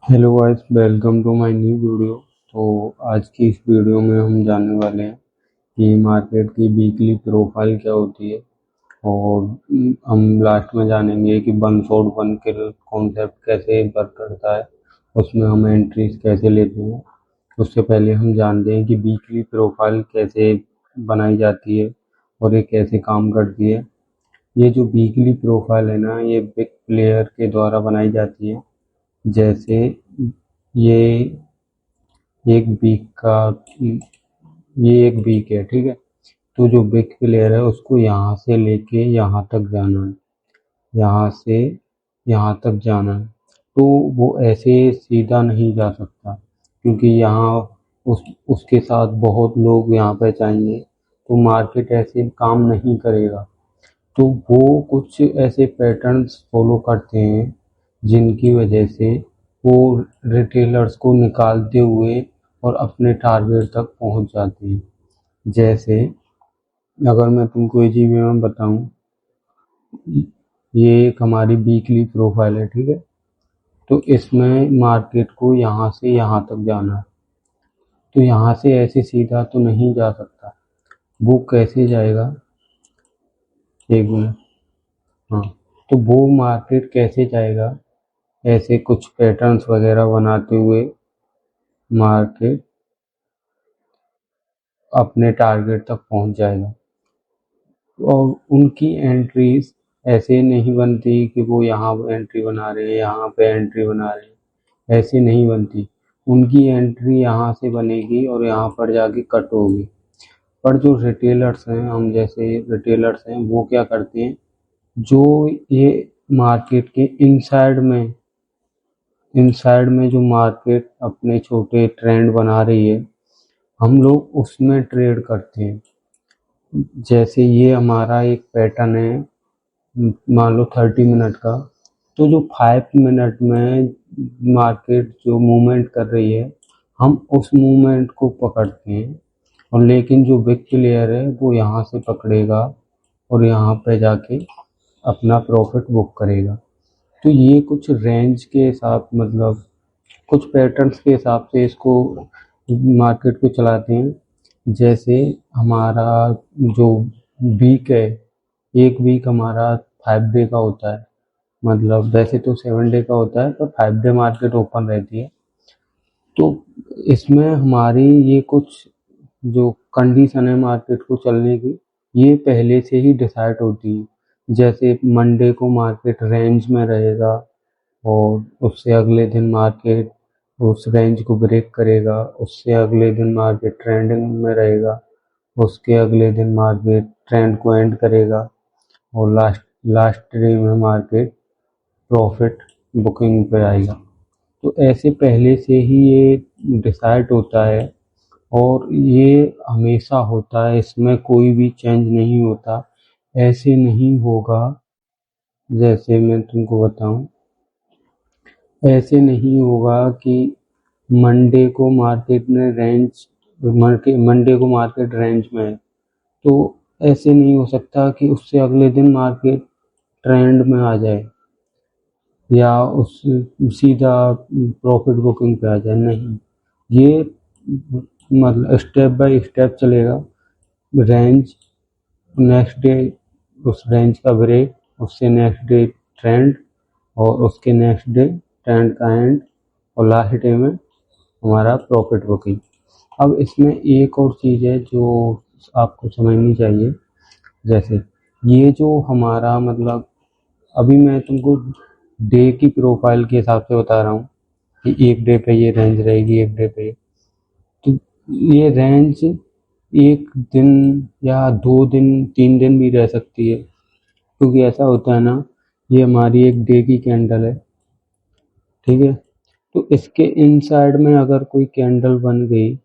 Hello guys, welcome to my new video. तो आज की इस वीडियो में हम जानने वाले हैं कि मार्केट की वीकली प्रोफाइल क्या होती है। और हम लास्ट में जानेंगे कि वन शॉट वन किल कॉन्सेप्ट कैसे वर्क करता है, उसमें हम एंट्रीज कैसे लेते हैं। उससे पहले हम जानते हैं कि वीकली प्रोफाइल कैसे बनाई जाती है और ये कैसे काम करती है। ये जो वीकली प्रोफाइल है ना, ये बिग प्लेयर के द्वारा बनाई जाती है। जैसे ये एक वीक का ये एक वीक है, ठीक है। तो जो बिग प्लेयर है उसको यहाँ से लेके यहाँ तक जाना है, यहाँ से यहाँ तक जाना है। तो वो ऐसे सीधा नहीं जा सकता, क्योंकि यहाँ उसके साथ बहुत लोग यहाँ पे चाहिए, तो मार्केट ऐसे काम नहीं करेगा। तो वो कुछ ऐसे पैटर्न्स फॉलो करते हैं जिनकी वजह से वो रिटेलर्स को निकालते हुए और अपने टारगेट तक पहुंच जाते हैं। जैसे अगर मैं तुमको इसी में बताऊं, ये एक हमारी वीकली प्रोफाइल है, ठीक है। तो इसमें मार्केट को यहाँ से यहाँ तक जाना है, तो यहाँ से ऐसे सीधा तो नहीं जा सकता। वो कैसे जाएगा, एक मिनट। हाँ, तो वो मार्केट कैसे जाएगा, ऐसे कुछ पैटर्न्स वगैरह बनाते हुए मार्केट अपने टारगेट तक पहुंच जाएगा। और उनकी एंट्रीज ऐसे नहीं बनती कि वो यहाँ एंट्री बना रहे हैं, यहाँ पे एंट्री बना रहे हैं, ऐसे नहीं बनती। उनकी एंट्री यहाँ से बनेगी और यहाँ पर जाके कट होगी। पर जो रिटेलर्स हैं, हम जैसे रिटेलर्स हैं, वो क्या करते हैं, जो ये मार्केट के इनसाइड में जो मार्केट अपने छोटे ट्रेंड बना रही है, हम लोग उसमें ट्रेड करते हैं। जैसे ये हमारा एक पैटर्न है, मान लो 30 मिनट का। तो जो 5 मिनट में मार्केट जो मूवमेंट कर रही है, हम उस मूवमेंट को पकड़ते हैं। और लेकिन जो बिग प्लेयर है वो यहाँ से पकड़ेगा और यहाँ पे जाके अपना प्रॉफिट बुक करेगा। तो ये कुछ रेंज के हिसाब, मतलब कुछ पैटर्न्स के हिसाब से इसको मार्केट को चलाते हैं। जैसे हमारा जो वीक है, एक वीक हमारा 5 डे का होता है। मतलब वैसे तो 7 डे का होता है, पर 5 डे मार्केट ओपन रहती है। तो इसमें हमारी ये कुछ जो कंडीशन है मार्केट को चलने की, ये पहले से ही डिसाइड होती है। जैसे मंडे को मार्केट रेंज में रहेगा और उससे अगले दिन मार्केट उस रेंज को ब्रेक करेगा, उससे अगले दिन मार्केट ट्रेंडिंग में रहेगा, उसके अगले दिन मार्केट ट्रेंड को एंड करेगा और लास्ट लास्ट डे में मार्केट प्रॉफिट बुकिंग पे आएगा। तो ऐसे पहले से ही ये डिसाइड होता है और ये हमेशा होता है, इसमें कोई भी चेंज नहीं होता। ऐसे नहीं होगा, जैसे मैं तुमको बताऊं, ऐसे नहीं होगा कि मंडे को मार्केट में मंडे को मार्केट रेंज में है, तो ऐसे नहीं हो सकता कि उससे अगले दिन मार्केट ट्रेंड में आ जाए या उस सीधा प्रॉफिट बुकिंग पे आ जाए। नहीं, ये मतलब स्टेप बाय स्टेप चलेगा। रेंज, नेक्स्ट डे उस रेंज का ब्रेक, उससे नेक्स्ट डे ट्रेंड और उसके नेक्स्ट डे ट्रेंड का एंड और लास्ट डे में हमारा प्रॉफिट बुकिंग। अब इसमें एक और चीज़ है जो आपको समझनी चाहिए। जैसे ये जो हमारा, मतलब अभी मैं तुमको डे की प्रोफाइल के हिसाब से बता रहा हूँ कि एक डे पे ये रेंज रहेगी, एक डे पे तो ये रेंज एक दिन या 2 दिन 3 दिन भी रह सकती है, क्योंकि ऐसा होता है ना, ये हमारी एक डे की कैंडल है, ठीक है। तो इसके इनसाइड में अगर कोई कैंडल बन गई,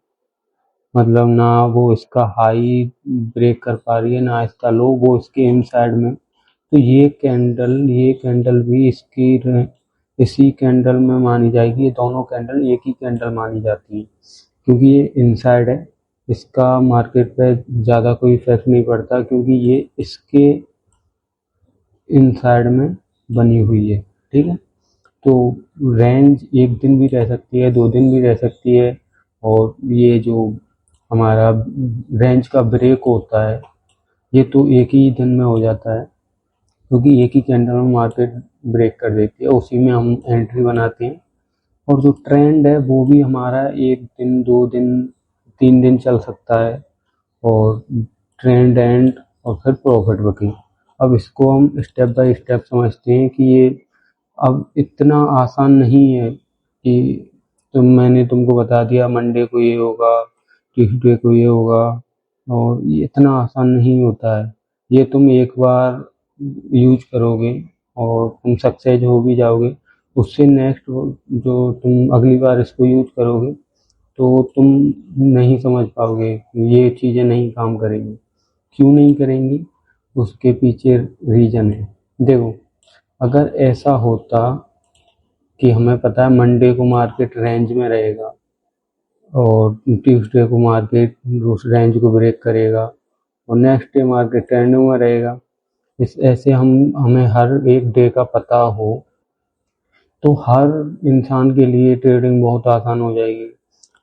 मतलब ना वो इसका हाई ब्रेक कर पा रही है ना इसका लो, वो इसके इनसाइड में, तो ये कैंडल भी इसी कैंडल में मानी जाएगी। ये दोनों कैंडल एक ही कैंडल मानी जाती है, क्योंकि ये इनसाइड है। इसका मार्केट पे ज़्यादा कोई इफेक्ट नहीं पड़ता, क्योंकि ये इसके इनसाइड में बनी हुई है, ठीक है। तो रेंज एक दिन भी रह सकती है, 2 दिन भी रह सकती है। और ये जो हमारा रेंज का ब्रेक होता है ये तो एक ही दिन में हो जाता है, क्योंकि एक ही कैंडल में मार्केट ब्रेक कर देती है, उसी में हम एंट्री बनाते हैं। और जो ट्रेंड है वो भी हमारा 1 दिन, 2 दिन, 3 दिन चल सकता है। और ट्रेंड एंड और फिर प्रॉफिट बुकिंग। अब इसको हम स्टेप बाय स्टेप समझते हैं कि ये अब इतना आसान नहीं है कि मैंने तुमको बता दिया मंडे को ये होगा, ट्यूसडे को ये होगा, और ये इतना आसान नहीं होता है। ये तुम एक बार यूज करोगे और तुम सक्सेस हो भी जाओगे, उससे नेक्स्ट जो तुम अगली बार इसको यूज करोगे तो तुम नहीं समझ पाओगे, ये चीज़ें नहीं काम करेंगी। क्यों नहीं करेंगी? उसके पीछे रीज़न है। देखो, अगर ऐसा होता कि हमें पता है मंडे को मार्केट रेंज में रहेगा और ट्यूसडे को मार्केट उस रेंज को ब्रेक करेगा और नेक्स्ट डे मार्केट ट्रेंडिंग में रहेगा, इस ऐसे हमें हर एक डे का पता हो तो हर इंसान के लिए ट्रेडिंग बहुत आसान हो जाएगी।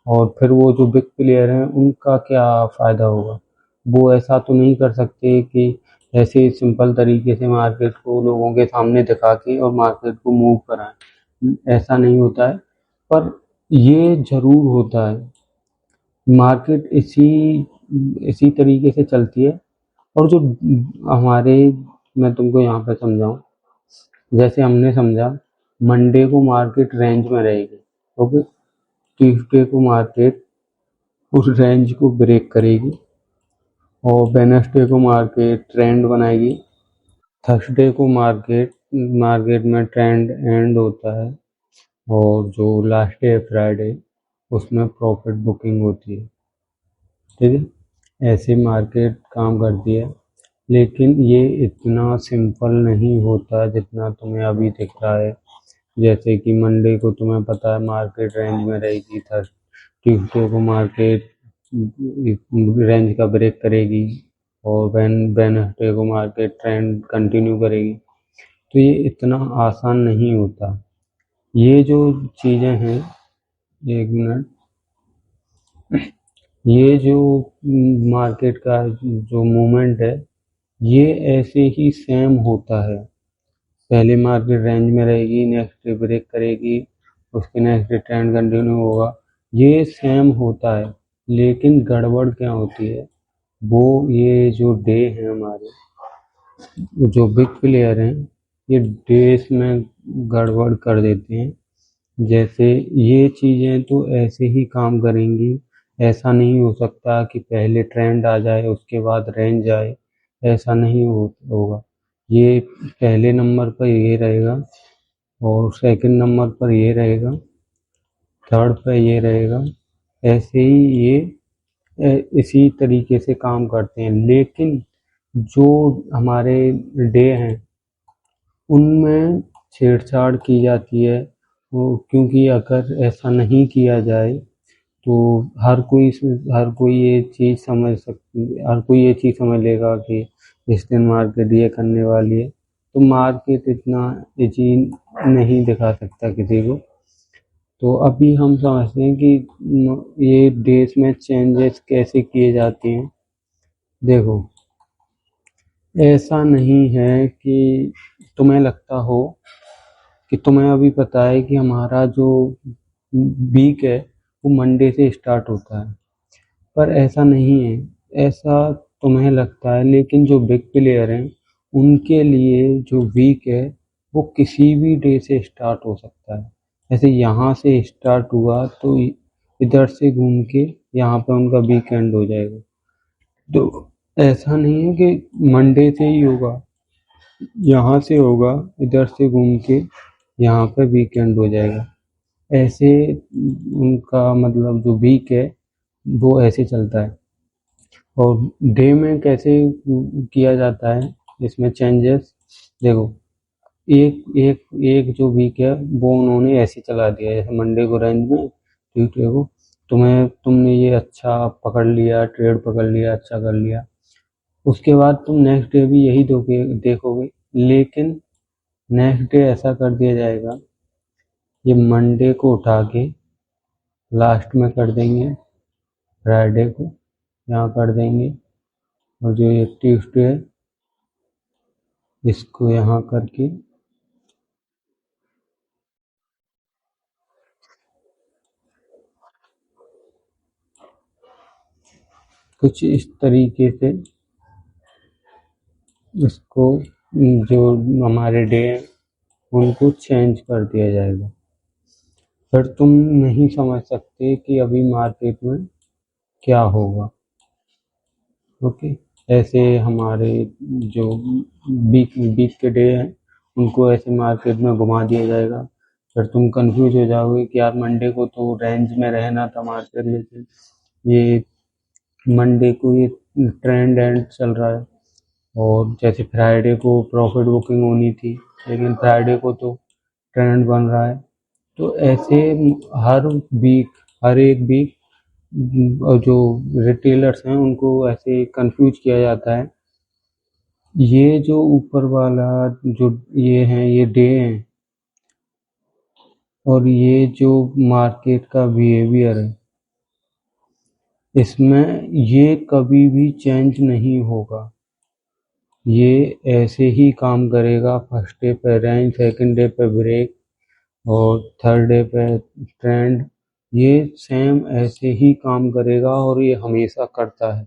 और फिर वो जो बिग प्लेयर हैं उनका क्या फ़ायदा होगा? वो ऐसा तो नहीं कर सकते कि ऐसे सिंपल तरीके से मार्केट को लोगों के सामने दिखा के और मार्केट को मूव कराएं। ऐसा नहीं होता है, पर ये ज़रूर होता है। मार्केट इसी इसी तरीके से चलती है। और जो हमारे, मैं तुमको यहाँ पे समझाऊँ, जैसे हमने समझा मंडे को मार्केट रेंज में रहेगी, ओके। ट्यूसडे को मार्केट उस रेंज को ब्रेक करेगी और वेडनेसडे को मार्केट ट्रेंड बनाएगी। थर्सडे को मार्केट मार्केट में ट्रेंड एंड होता है और जो लास्ट डे है फ्राइडे, उसमें प्रॉफिट बुकिंग होती है। ठीक है, ऐसे मार्केट काम करती है। लेकिन ये इतना सिंपल नहीं होता जितना तुम्हें अभी दिख रहा है। जैसे कि मंडे को तुम्हें पता है मार्केट रेंज में रहेगी, ट्यूसडे को मार्केट रेंज का ब्रेक करेगी और वेडनेसडे को मार्केट ट्रेंड कंटिन्यू करेगी। तो ये इतना आसान नहीं होता। ये जो चीज़ें हैं, एक मिनट, ये जो मार्केट का जो मूवमेंट है ये ऐसे ही सेम होता है। पहले मार्केट रेंज में रहेगी, नेक्स्ट डे ब्रेक करेगी, उसके नेक्स्ट डे ट्रेंड कंटिन्यू होगा। ये सेम होता है, लेकिन गड़बड़ क्या होती है, वो ये जो डे हैं हमारे, जो बिग प्लेयर हैं, ये डेज में गड़बड़ कर देते हैं। जैसे ये चीज़ें तो ऐसे ही काम करेंगी। ऐसा नहीं हो सकता कि पहले ट्रेंड आ जाए उसके बाद रेंज आए, ऐसा नहीं होगा। ये पहले नंबर पर ये रहेगा और सेकंड नंबर पर ये रहेगा, थर्ड पर ये रहेगा। ऐसे ही ये इसी तरीके से काम करते हैं। लेकिन जो हमारे डे हैं उनमें छेड़छाड़ की जाती है, वो क्योंकि अगर ऐसा नहीं किया जाए तो हर कोई ये चीज़ हर कोई ये चीज़ समझ लेगा कि इस दिन मार्केट ये करने वाली है। तो मार्केट इतना इजी नहीं दिखा सकता किसी को। तो अभी हम समझते हैं कि ये डेज में चेंजेस कैसे किए जाते हैं। देखो, ऐसा नहीं है कि तुम्हें लगता हो कि तुम्हें अभी पता है कि हमारा जो वीक है वो मंडे से स्टार्ट होता है, पर ऐसा नहीं है। ऐसा तुम्हें लगता है, लेकिन जो बिग प्लेयर हैं उनके लिए जो वीक है वो किसी भी डे से स्टार्ट हो सकता है। जैसे यहाँ से स्टार्ट हुआ तो इधर से घूम के यहाँ पे उनका वीकेंड हो जाएगा। तो ऐसा नहीं है कि मंडे से ही होगा, यहाँ से होगा, इधर से घूम के यहाँ पे वीकेंड हो जाएगा। ऐसे उनका मतलब जो वीक है वो ऐसे चलता है। और डे में कैसे किया जाता है इसमें चेंजेस? देखो, एक एक एक जो वीक है वो उन्होंने ऐसे चला दिया, जैसे मंडे को रेंज में, ट्यूसडे को तुमने ये अच्छा पकड़ लिया, ट्रेड पकड़ लिया, अच्छा कर लिया। उसके बाद तुम नेक्स्ट डे भी यही देखोगे, लेकिन नेक्स्ट डे ऐसा कर दिया जाएगा ये मंडे को उठा के लास्ट में कर देंगे, फ्राइडे को यहाँ कर देंगे, और जो ये ट्यूसडे है इसको यहाँ करके कुछ इस तरीके से इसको जो हमारे डे हैं उनको चेंज कर दिया जाएगा। फिर तुम नहीं समझ सकते कि अभी मार्केट में क्या होगा। ओके, ऐसे हमारे जो वीक वीक के डे हैं उनको ऐसे मार्केट में घुमा दिया जाएगा। फिर तुम कंफ्यूज हो जाओगे कि यार मंडे को तो रेंज में रहना था मार्केट, लेकिन ये मंडे को ये ट्रेंड एंड चल रहा है, और जैसे फ्राइडे को प्रॉफिट बुकिंग होनी थी लेकिन फ्राइडे को तो ट्रेंड बन रहा है। तो ऐसे हर वीक, हर एक वीक जो रिटेलर्स हैं उनको ऐसे कंफ्यूज किया जाता है। ये जो ऊपर वाला जो ये हैं ये डे हैं, और ये जो मार्केट का बिहेवियर है इसमें ये कभी भी चेंज नहीं होगा। ये ऐसे ही काम करेगा। फर्स्ट डे पे रेंज, सेकंड डे पे ब्रेक, और थर्ड डे पे ट्रेंड। ये सेम ऐसे ही काम करेगा और ये हमेशा करता है।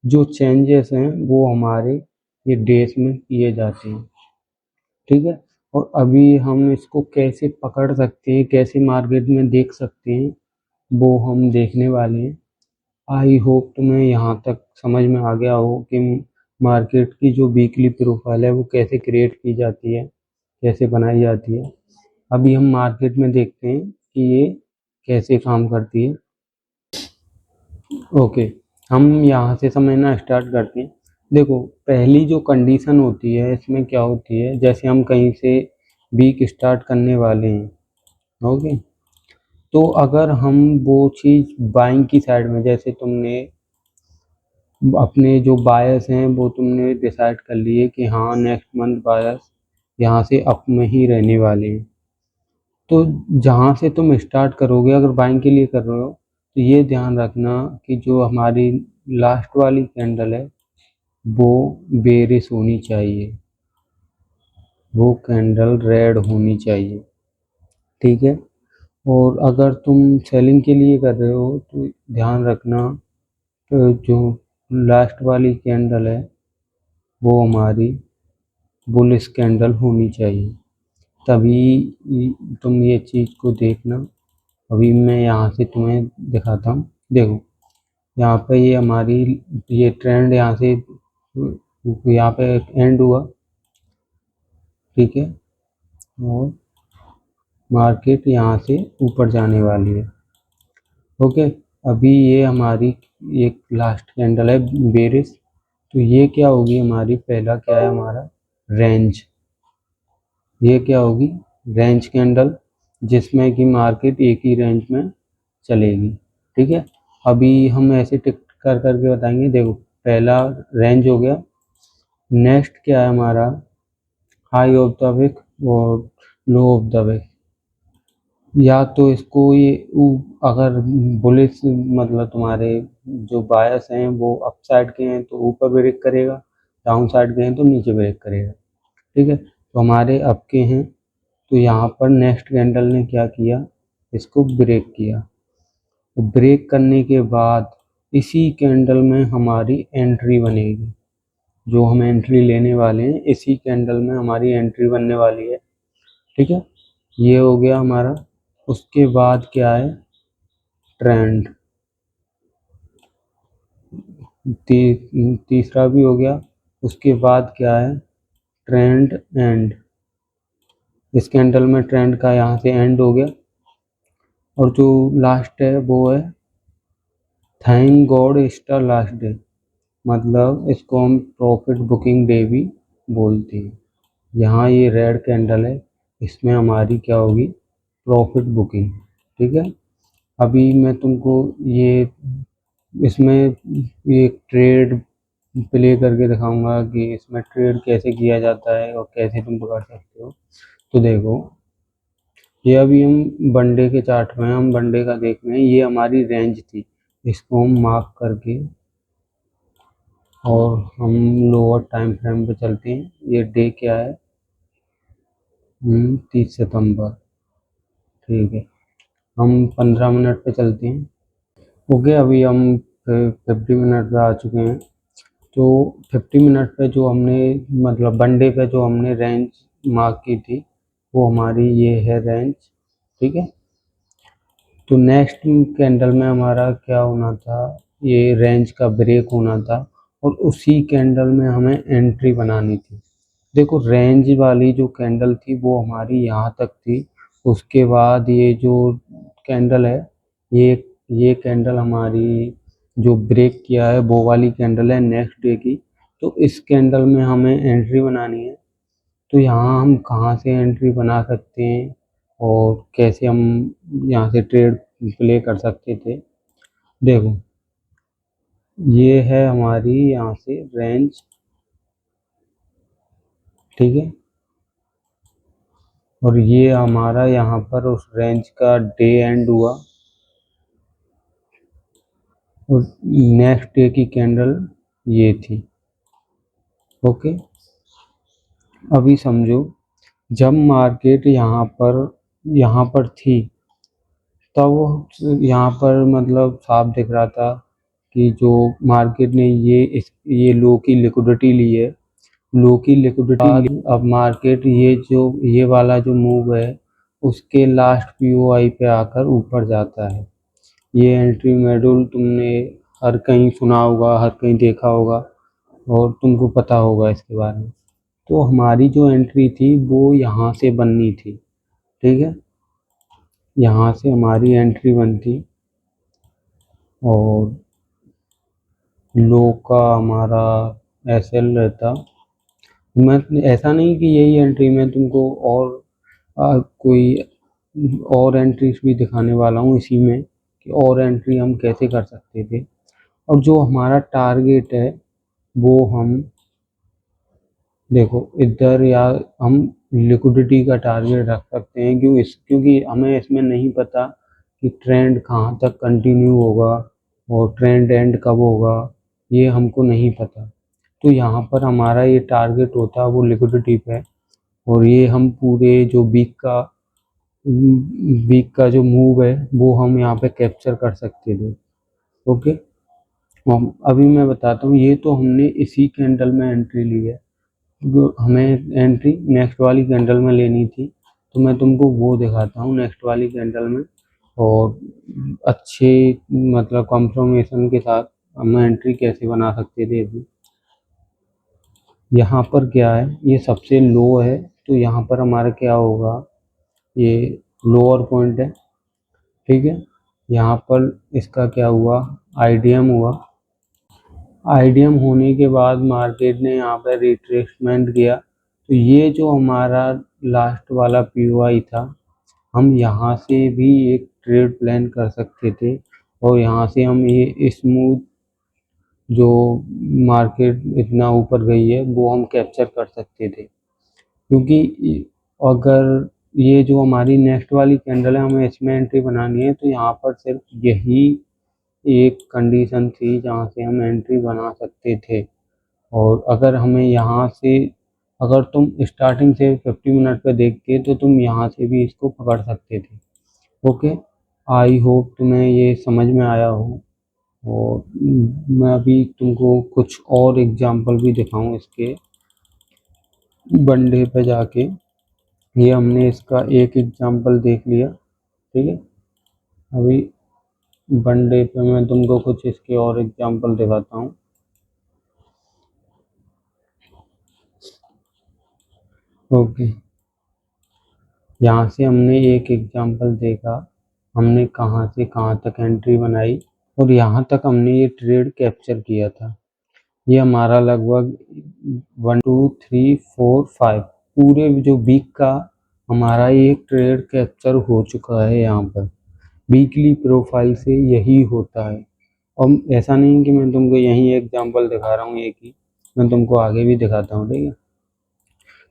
जो चेंजेस हैं वो हमारे ये डेज में किए जाते हैं, ठीक है। और अभी हम इसको कैसे पकड़ सकते हैं, कैसे मार्केट में देख सकते हैं, वो हम देखने वाले हैं। आई होप तुम्हें यहाँ तक समझ में आ गया हो कि मार्केट की जो वीकली प्रोफाइल है वो कैसे क्रिएट की जाती है, कैसे बनाई जाती है। अभी हम मार्केट में देखते हैं कि ये कैसे काम करती है। ओके, हम यहाँ से समझना स्टार्ट करते हैं। देखो, पहली जो कंडीशन होती है इसमें क्या होती है, जैसे हम कहीं से वीक स्टार्ट करने वाले हैं, ओके, तो अगर हम वो चीज़ बाइंग की साइड में, जैसे तुमने अपने जो बायर्स हैं वो तुमने डिसाइड कर लिए कि हाँ नेक्स्ट मंथ बायर्स यहाँ से अप में ही रहने वाले हैं, तो जहाँ से तुम स्टार्ट करोगे अगर बाइंग के लिए कर रहे हो तो ये ध्यान रखना कि जो हमारी लास्ट वाली कैंडल है वो बेरिश होनी चाहिए, वो कैंडल रेड होनी चाहिए, ठीक है। और अगर तुम सेलिंग के लिए कर रहे हो तो ध्यान रखना तो जो लास्ट वाली कैंडल है वो हमारी बुलिश कैंडल होनी चाहिए, तभी तुम ये चीज़ को देखना। अभी मैं यहाँ से तुम्हें दिखाता हूँ। देखो, यहाँ पे ये हमारी ये ट्रेंड यहाँ से यहाँ पे एंड हुआ, ठीक है, और मार्केट यहाँ से ऊपर जाने वाली है। ओके, अभी ये हमारी एक लास्ट कैंडल है बेरिश, तो ये क्या होगी हमारी, पहला क्या है हमारा रेंज, ये क्या होगी रेंज कैंडल, जिसमें कि मार्केट एक ही रेंज में चलेगी, ठीक है। अभी हम ऐसे टिक कर करके बताएंगे। देखो, पहला रेंज हो गया, नेक्स्ट क्या है हमारा हाई ऑफ द वीक और लो ऑफ द वीक। या तो इसको ये अगर बुलिश मतलब तुम्हारे जो बायस हैं वो अप साइड के हैं तो ऊपर ब्रेक करेगा, डाउन साइड के हैं तो नीचे ब्रेक करेगा, ठीक है। तो हमारे अप के हैं तो यहाँ पर नेक्स्ट कैंडल ने क्या किया, इसको ब्रेक किया। तो ब्रेक करने के बाद इसी कैंडल में हमारी एंट्री बनेगी, जो हम एंट्री लेने वाले हैं इसी कैंडल में हमारी एंट्री बनने वाली है, ठीक है। ये हो गया हमारा। उसके बाद क्या है ट्रेंड, तीसरा भी हो गया। उसके बाद क्या है ट्रेंड एंड, इस कैंडल में ट्रेंड का यहाँ से एंड हो गया। और जो लास्ट है वो है thank God it's last day, मतलब इसको हम प्रॉफिट बुकिंग डे भी बोलते हैं। यहाँ ये रेड कैंडल है, इसमें हमारी क्या होगी प्रॉफिट बुकिंग, ठीक है। अभी मैं तुमको ये इसमें ये ट्रेड प्ले करके दिखाऊंगा कि इसमें ट्रेड कैसे किया जाता है और कैसे तुम पकड़ सकते हो। तो देखो, ये अभी हम वनडे के चार्ट में हैं, हम वनडे का देख रहे हैं। ये हमारी रेंज थी, इसको हम मार्क करके और हम लोअर टाइम फ्रेम पे चलते हैं। ये डे क्या है? 30 सितंबर। ठीक है, हम 15 मिनट पे चलते हैं। ओके, अभी हम 50 मिनट पे आ चुके हैं। तो 50 मिनट पे जो हमने मतलब वनडे पे जो हमने रेंज मार्क की थी, वो हमारी ये है रेंज। ठीक है, तो नेक्स्ट कैंडल में हमारा क्या होना था? ये रेंज का ब्रेक होना था और उसी कैंडल में हमें एंट्री बनानी थी। देखो, रेंज वाली जो कैंडल थी वो हमारी यहाँ तक थी। उसके बाद ये जो कैंडल है, ये कैंडल हमारी जो ब्रेक किया है वो वाली कैंडल है नेक्स्ट डे की। तो इस कैंडल में हमें एंट्री बनानी है। तो यहाँ हम कहाँ से एंट्री बना सकते हैं और कैसे हम यहाँ से ट्रेड प्ले कर सकते थे? देखो, ये है हमारी यहाँ से रेंज। ठीक है, और ये हमारा यहाँ पर उस रेंज का डे एंड हुआ और नेक्स्ट डे की कैंडल ये थी। ओके, अभी समझो, जब मार्केट यहाँ पर थी, तब यहाँ पर मतलब साफ दिख रहा था कि जो मार्केट ने ये लो की लिक्विडिटी ली है। लो की लिक्विडिटी अब मार्केट ये वाला जो मूव है उसके लास्ट पीओआई पे आकर ऊपर जाता है। ये एंट्री मॉड्यूल तुमने हर कहीं सुना होगा, हर कहीं देखा होगा और तुमको पता होगा इसके बारे में। तो हमारी जो एंट्री थी वो यहाँ से बननी थी। ठीक है, यहाँ से हमारी एंट्री बनती और लो का हमारा एसएल रहता। मैं ऐसा नहीं कि यही एंट्री, मैं तुमको और कोई और एंट्रीज भी दिखाने वाला हूँ इसी में कि और एंट्री हम कैसे कर सकते थे। और जो हमारा टारगेट है वो हम देखो इधर, या हम लिक्विडिटी का टारगेट रख सकते हैं क्योंकि हमें इसमें नहीं पता कि ट्रेंड कहाँ तक कंटिन्यू होगा और ट्रेंड एंड कब होगा, ये हमको नहीं पता। तो यहाँ पर हमारा ये टारगेट होता है वो लिक्विडिटी पे, और ये हम पूरे जो वीक का जो मूव है वो हम यहाँ पे कैप्चर कर सकते थे। ओके, अभी मैं बताता हूँ। ये तो हमने इसी कैंडल में एंट्री ली है, हमें एंट्री नेक्स्ट वाली कैंडल में लेनी थी। तो मैं तुमको वो दिखाता हूँ नेक्स्ट वाली कैंडल में, और अच्छे मतलब कंफर्मेशन के साथ हम एंट्री कैसे बना सकते थे। अभी यहाँ पर क्या है, ये सबसे लो है, तो यहाँ पर हमारा क्या होगा, ये लोअर पॉइंट है। ठीक है, यहाँ पर इसका क्या हुआ, आईडीएम हुआ। आईडीएम होने के बाद मार्केट ने यहाँ पर रिट्रेसमेंट किया। तो ये जो हमारा लास्ट वाला पीओआई था, हम यहाँ से भी एक ट्रेड प्लान कर सकते थे और यहाँ से हम ये स्मूथ जो मार्केट इतना ऊपर गई है वो हम कैप्चर कर सकते थे। क्योंकि अगर ये जो हमारी नेक्स्ट वाली कैंडल है हमें इसमें एंट्री बनानी है, तो यहाँ पर सिर्फ यही एक कंडीशन थी जहाँ से हम एंट्री बना सकते थे। और अगर हमें यहाँ से, अगर तुम स्टार्टिंग से 50 मिनट पे देखते तो तुम यहाँ से भी इसको पकड़ सकते थे। ओके, आई होप तुम्हें ये समझ में आया हो। और मैं अभी तुमको कुछ और एग्जांपल भी दिखाऊं इसके वनडे पे जाके। ये हमने इसका एक एग्जांपल देख लिया। ठीक है, अभी वनडे पे मैं तुमको कुछ इसके और एग्जांपल दिखाता हूँ। ओके, यहाँ से हमने एक एग्जांपल देखा, हमने कहाँ से कहाँ तक एंट्री बनाई और यहाँ तक हमने ये ट्रेड कैप्चर किया था। ये हमारा लगभग 1 2 3 4 5 पूरे जो वीक का हमारा एक ट्रेड कैप्चर हो चुका है। यहाँ पर वीकली प्रोफाइल से यही होता है। और ऐसा नहीं कि मैं तुमको यही एग्जांपल दिखा रहा हूँ एक ही, मैं तुमको आगे भी दिखाता हूँ। ठीक है,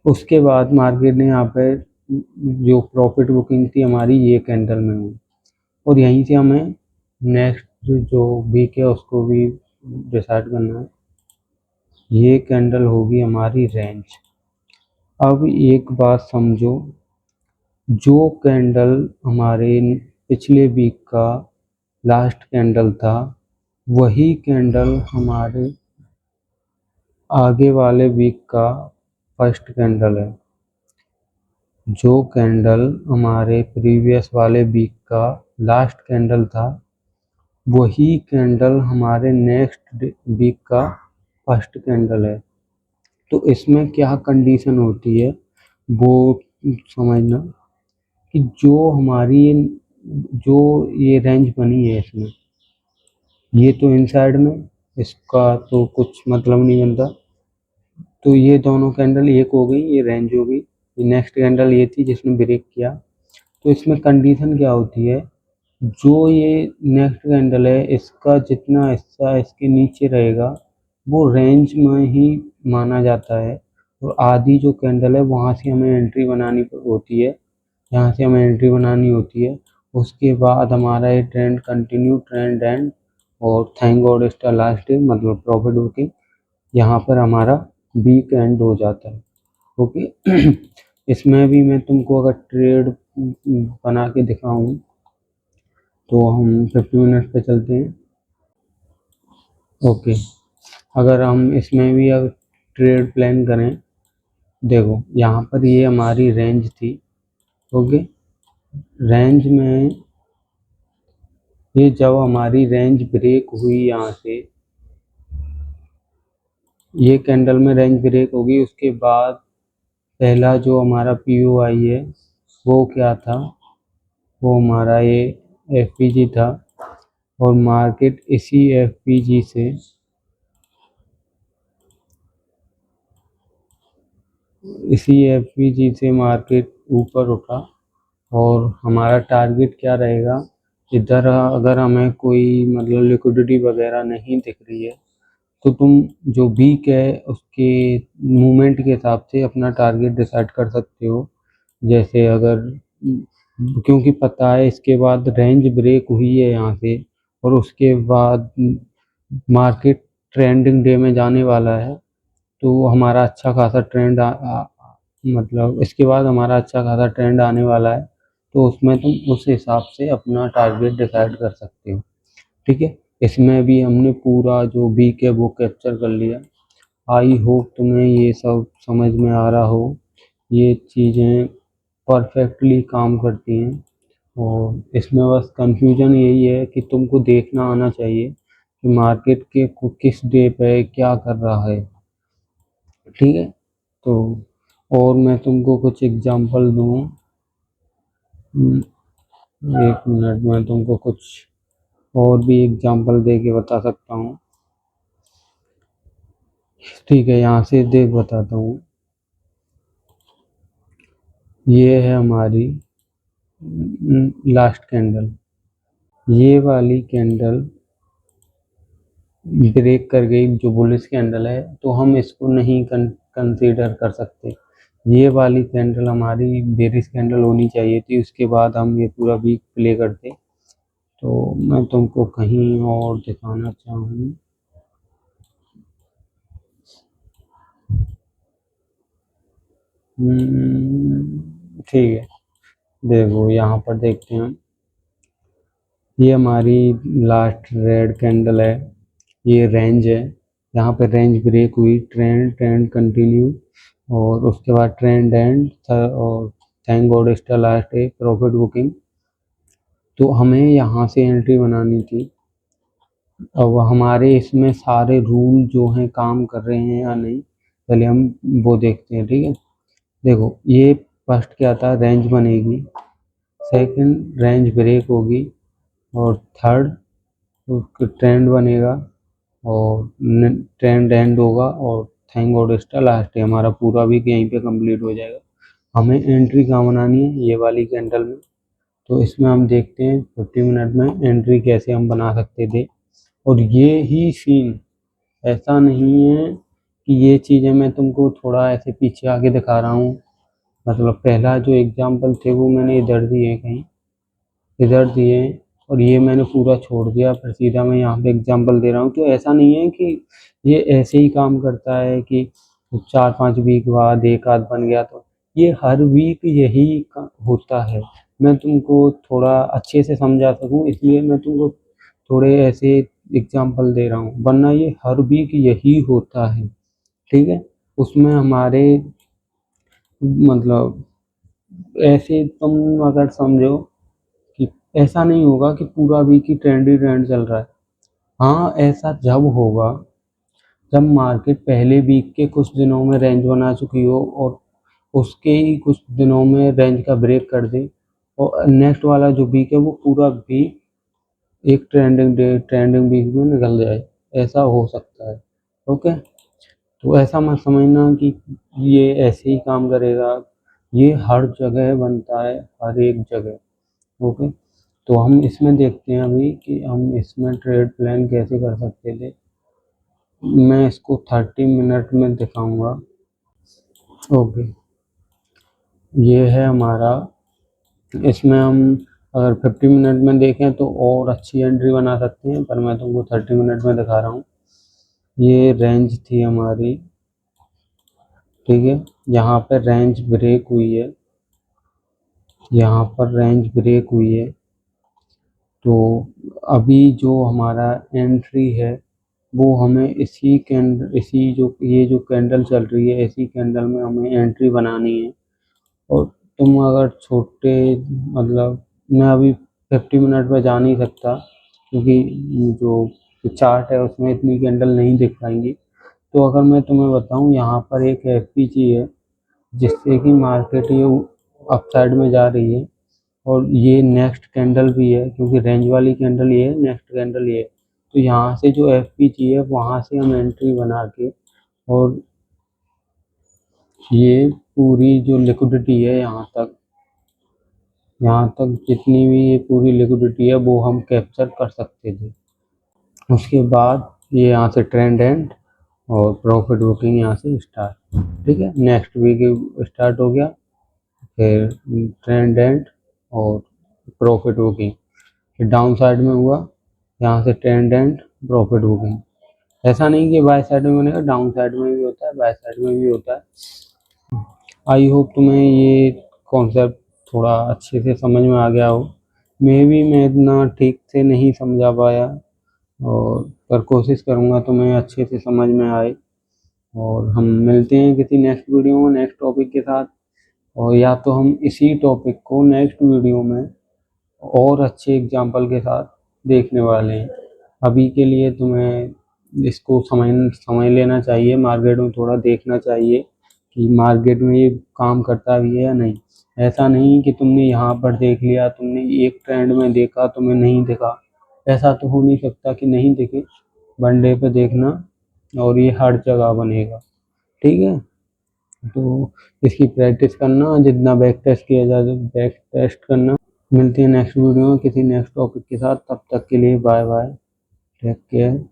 उसके बाद मार्केट ने यहाँ पे जो प्रॉफिट बुकिंग थी हमारी ये कैंडल में हुई, और यहीं से हमें नेक्स्ट जो वीक है उसको भी डिसाइड करना है। ये कैंडल होगी हमारी रेंज। अब एक बात समझो, जो कैंडल हमारे पिछले वीक का लास्ट कैंडल था वही कैंडल हमारे आगे वाले वीक का फर्स्ट कैंडल है। जो कैंडल हमारे प्रीवियस वाले वीक का लास्ट कैंडल था वही कैंडल हमारे नेक्स्ट वीक का फर्स्ट कैंडल है। तो इसमें क्या कंडीशन होती है वो समझना, कि जो ये रेंज बनी है इसमें, ये तो इनसाइड में, इसका तो कुछ मतलब नहीं बनता, तो ये दोनों कैंडल एक हो गई, ये रेंज हो गई। ये नेक्स्ट कैंडल ये थी जिसने ब्रेक किया। तो इसमें कंडीशन क्या होती है, जो ये नेक्स्ट कैंडल है इसका जितना हिस्सा इसके नीचे रहेगा वो रेंज में ही माना जाता है, और आधी जो कैंडल है वहाँ से हमें एंट्री बनानी होती है, यहाँ से हमें एंट्री बनानी होती है। उसके बाद हमारा ये ट्रेंड कंटिन्यू, ट्रेंड एंड, और thank God it's the last day, मतलब प्रॉफिट बुकिंग, यहाँ पर हमारा वीक एंड हो जाता है। ओके। इसमें भी मैं तुमको अगर ट्रेड बना के दिखाऊं तो हम 50 मिनट पे चलते हैं। ओके, अगर हम इसमें भी अगर ट्रेड प्लान करें, देखो यहाँ पर ये हमारी रेंज थी। ओके, रेंज में ये जब हमारी रेंज ब्रेक हुई, यहाँ से ये कैंडल में रेंज ब्रेक होगी, उसके बाद पहला जो हमारा POI है वो क्या था, वो हमारा ये FPG था, और मार्केट इसी FPG से मार्केट ऊपर उठा, और हमारा टारगेट क्या रहेगा, इधर अगर हमें कोई मतलब लिक्विडिटी वगैरह नहीं दिख रही है तो तुम जो वीक है उसके मूवमेंट के हिसाब से अपना टारगेट डिसाइड कर सकते हो। जैसे अगर, क्योंकि पता है इसके बाद रेंज ब्रेक हुई है यहाँ से, और उसके बाद मार्केट ट्रेंडिंग डे में जाने वाला है, तो हमारा अच्छा खासा ट्रेंड मतलब इसके बाद हमारा अच्छा खासा ट्रेंड आने वाला है, तो उसमें तुम उस हिसाब से अपना टारगेट डिसाइड कर सकते हो। ठीक है, इसमें भी हमने पूरा जो वीक है वो कैप्चर कर लिया। आई होप तुम्हें ये सब समझ में आ रहा हो, ये चीज़ें परफेक्टली काम करती हैं, और इसमें बस कंफ्यूजन यही है कि तुमको देखना आना चाहिए कि मार्केट के किस डे पे क्या कर रहा है। ठीक है, तो और मैं तुमको कुछ एग्जांपल दूँ, एक मिनट में तुमको कुछ और भी एग्जांपल दे के बता सकता हूँ। ठीक है, यहाँ से देख बताता हूँ। ये है हमारी लास्ट कैंडल, ये वाली कैंडल ब्रेक कर गई जो बुलिश कैंडल है, तो हम इसको नहीं कंसीडर कर सकते। ये वाली कैंडल हमारी बेरिश कैंडल होनी चाहिए थी, उसके बाद हम ये पूरा वीक प्ले करते। तो मैं तुमको कहीं और दिखाना चाहूँ, ठीक है, देखो यहाँ पर देखते हैं हम, ये हमारी लास्ट रेड कैंडल है, ये रेंज है, यहाँ पे रेंज ब्रेक हुई, ट्रेंड कंटिन्यू, और उसके बाद ट्रेंड एंड, और thank God it's the last day, profit booking. तो हमें यहाँ से एंट्री बनानी थी। अब हमारे इसमें सारे रूल जो हैं काम कर रहे हैं या नहीं, पहले हम वो देखते हैं। ठीक है, देखो ये फर्स्ट क्या था, रेंज बनेगी, सेकंड रेंज ब्रेक होगी, और थर्ड ट्रेंड बनेगा, और ट्रेंड एंड होगा, और thank God it's the last day, हमारा पूरा वीक यहीं पे कंप्लीट हो जाएगा। हमें एंट्री कहाँ बनानी है, ये वाली कैंडल में। तो इसमें हम देखते हैं 50 मिनट में एंट्री कैसे हम बना सकते थे। और ये ही सीन, ऐसा नहीं है कि ये चीज़ें मैं तुमको थोड़ा ऐसे पीछे आगे दिखा रहा हूँ, मतलब पहला जो एग्जाम्पल थे वो मैंने इधर दिए, कहीं इधर दिए, और ये मैंने पूरा छोड़ दिया, फिर सीधा मैं यहाँ पे एग्जाम्पल दे रहा हूँ। तो ऐसा नहीं है कि ये ऐसे ही काम करता है कि 4-5 वीक बाद एक आध बन गया, तो ये हर वीक यही होता है। मैं तुमको थोड़ा अच्छे से समझा सकूँ इसलिए मैं तुमको थोड़े ऐसे एग्जाम्पल दे रहा हूँ, वरना ये हर वीक यही होता है। ठीक है, उसमें हमारे मतलब ऐसे तुम अगर समझो कि ऐसा नहीं होगा कि पूरा वीक ही ट्रेंड ही ट्रेंड चल रहा है। हाँ, ऐसा जब होगा जब मार्केट पहले वीक के कुछ दिनों में रेंज बना चुकी हो और उसके ही कुछ दिनों में रेंज का ब्रेक कर दे, और नेक्स्ट वाला जो वीक है वो पूरा वीक एक ट्रेंडिंग वीक में निकल जाए, ऐसा हो सकता है। ओके, तो ऐसा मत समझना कि ये ऐसे ही काम करेगा, ये हर जगह बनता है, हर एक जगह। ओके, तो हम इसमें देखते हैं अभी कि हम इसमें ट्रेड प्लान कैसे कर सकते थे। मैं इसको 30 मिनट में दिखाऊंगा। ओके, ये है हमारा, इसमें हम अगर 50 मिनट में देखें तो और अच्छी एंट्री बना सकते हैं, पर मैं तुमको 30 मिनट में दिखा रहा हूँ। ये रेंज थी हमारी, ठीक है, यहाँ पे रेंज ब्रेक हुई है, यहाँ पर रेंज ब्रेक हुई है। तो अभी जो हमारा एंट्री है वो हमें इसी जो ये जो कैंडल चल रही है, इसी कैंडल में हमें एंट्री बनानी है। और तुम अगर छोटे मतलब मैं अभी 50 मिनट में जा नहीं सकता क्योंकि जो चार्ट है उसमें इतनी कैंडल नहीं दिख पाएंगी। तो अगर मैं तुम्हें बताऊं, यहाँ पर एक एफपीजी है जिससे कि मार्केट ये अप साइड में जा रही है, और ये नेक्स्ट कैंडल भी है क्योंकि रेंज वाली कैंडल ये है, नेक्स्ट कैंडल ये है। तो यहाँ से जो एफपीजी है वहाँ से हम एंट्री बना के, और ये पूरी जो लिक्विडिटी है यहाँ तक जितनी भी ये पूरी लिक्विडिटी है वो हम कैप्चर कर सकते थे। उसके बाद ये यहाँ से ट्रेंड एंड और प्रॉफिट बुकिंग यहाँ से स्टार्ट। ठीक है, नेक्स्ट वीक स्टार्ट हो गया, फिर ट्रेंड एंड और प्रॉफिट बुकिंग, फिर डाउन साइड में हुआ, यहाँ से ट्रेंड एंड प्रॉफिट बुकिंग। ऐसा नहीं कि बाय साइड में बनेगा, डाउन साइड में भी होता है, बाय साइड में भी होता है। आई होप तुम्हें ये कॉन्सेप्ट थोड़ा अच्छे से समझ में आ गया हो। मैं इतना ठीक से नहीं समझा पाया, और पर कोशिश करूँगा तुम्हें अच्छे से समझ में आए। और हम मिलते हैं किसी नेक्स्ट वीडियो में नेक्स्ट टॉपिक के साथ, और या तो हम इसी टॉपिक को नेक्स्ट वीडियो में और अच्छे एग्जाम्पल के साथ देखने वाले हैं। अभी के लिए तुम्हें इसको समझ लेना चाहिए, मार्केट में थोड़ा देखना चाहिए कि मार्केट में ये काम करता भी है या नहीं। ऐसा नहीं कि तुमने यहाँ पर देख लिया, तुमने एक ट्रेंड में देखा तुम्हें नहीं दिखा, ऐसा तो हो नहीं सकता कि नहीं दिखे। वन डे पे देखना, और ये हर जगह बनेगा। ठीक है, तो इसकी प्रैक्टिस करना, जितना बैक टेस्ट किया जाए बैक टेस्ट करना। मिलते हैं नेक्स्ट वीडियो में किसी नेक्स्ट टॉपिक के साथ, तब तक के लिए बाय बाय, टेक केयर।